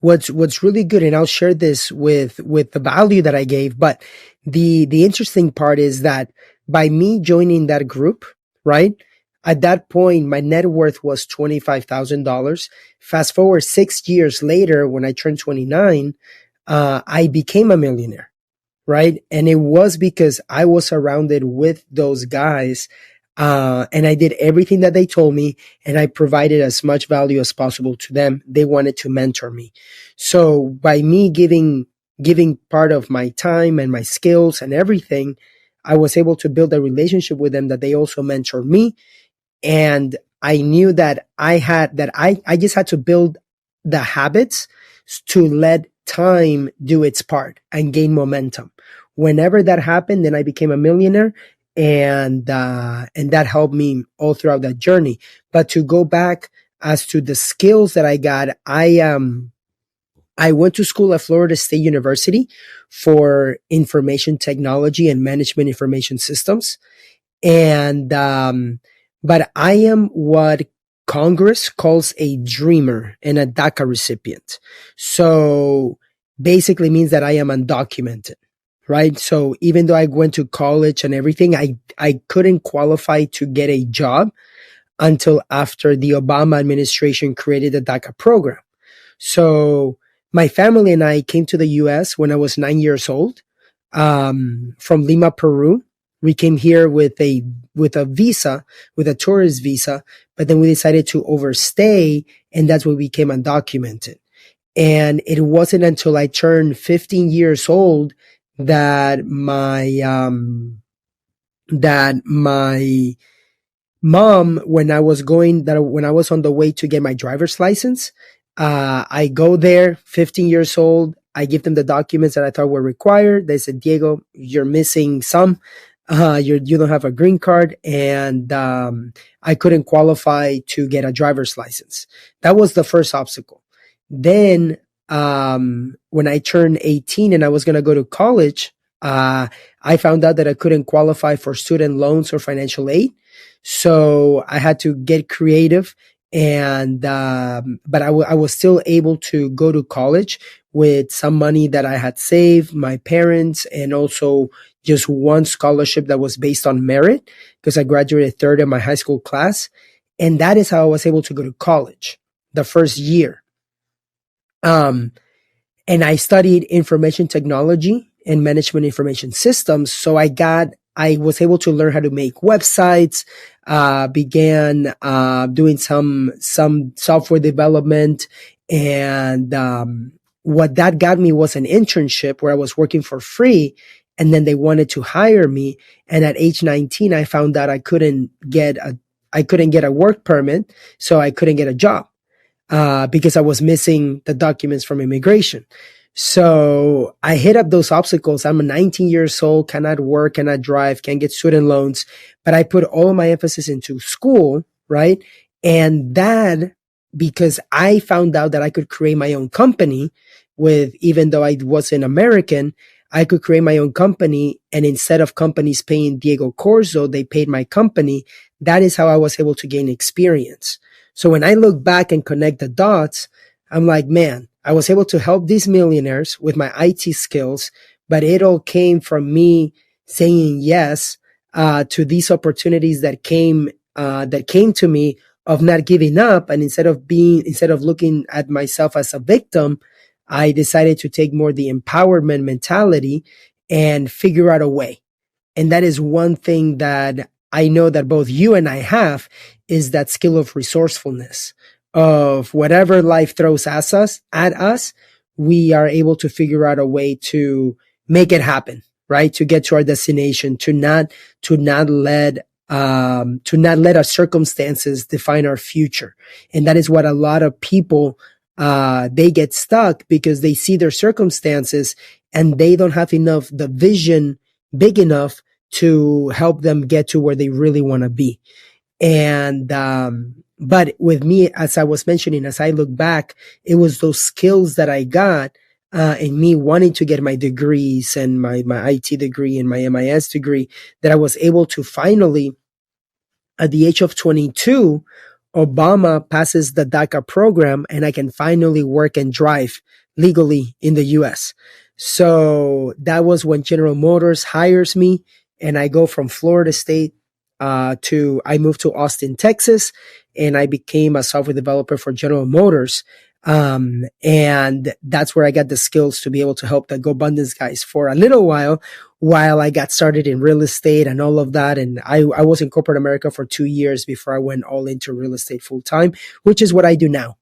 what's really good, and I'll share this with the value that I gave, but the interesting part is that by me joining that group, right? At that point, my net worth was $25,000. Fast forward 6 years later, when I turned 29, I became a millionaire, right? And it was because I was surrounded with those guys, and I did everything that they told me, and I provided as much value as possible to them. They wanted to mentor me. So by me giving part of my time and my skills and everything, I was able to build a relationship with them that they also mentored me. And I knew that I just had to build the habits to let time do its part and gain momentum. Whenever that happened, then I became a millionaire, and that helped me all throughout that journey. But to go back as to the skills that I got, I went to school at Florida State University for information technology and management information systems. And but I am what Congress calls a dreamer and a DACA recipient. So basically means that I am undocumented, right? So even though I went to college and everything, I couldn't qualify to get a job until after the Obama administration created the DACA program. So my family and I came to the US when I was 9 years old, from Lima, Peru. We came here with a visa, with a tourist visa, but then we decided to overstay, and that's when we became undocumented. And it wasn't until I turned 15 years old that my mom, when I was on the way to get my driver's license, I go there, 15 years old. I give them the documents that I thought were required. They said, Diego, you're missing some. You don't have a green card, and I couldn't qualify to get a driver's license. That was the first obstacle. Then when I turned 18 and I was going to go to college, I found out that I couldn't qualify for student loans or financial aid. So I had to get creative, and but I was still able to go to college with some money that I had saved, my parents, and also just one scholarship that was based on merit, because I graduated third in my high school class. And that is how I was able to go to college the first year. And I studied information technology and management information systems. So I was able to learn how to make websites, began doing some software development. And what that got me was an internship where I was working for free. And then they wanted to hire me. And at age 19, I found out I couldn't get a work permit. So I couldn't get a job, because I was missing the documents from immigration. So I hit up those obstacles. I'm 19 years old, cannot work, cannot drive, can't get student loans, but I put all of my emphasis into school, right? And that, because I found out that I could create my own company even though I wasn't American, I could create my own company. And instead of companies paying Diego Corzo, they paid my company. That is how I was able to gain experience. So when I look back and connect the dots, I'm like, man, I was able to help these millionaires with my IT skills, but it all came from me saying yes to these opportunities that came to me, of not giving up. And instead of looking at myself as a victim, I decided to take more the empowerment mentality and figure out a way. And that is one thing that I know that both you and I have, is that skill of resourcefulness. Of whatever life throws at us, we are able to figure out a way to make it happen, right? To get to our destination, to not let our circumstances define our future. And that is what a lot of people, they get stuck because they see their circumstances and they don't have the vision big enough to help them get to where they really want to be. And, but with me, as I was mentioning, as I look back, it was those skills that I got, and me wanting to get my degrees and my IT degree and my MIS degree, that I was able to finally, at the age of 22, Obama passes the DACA program and I can finally work and drive legally in the US. So that was when General Motors hires me, and I go from Florida State I moved to Austin, Texas, and I became a software developer for General Motors. And that's where I got the skills to be able to help the GoBundance guys for a little while I got started in real estate and all of that. And I was in corporate America for 2 years before I went all into real estate full time, which is what I do now.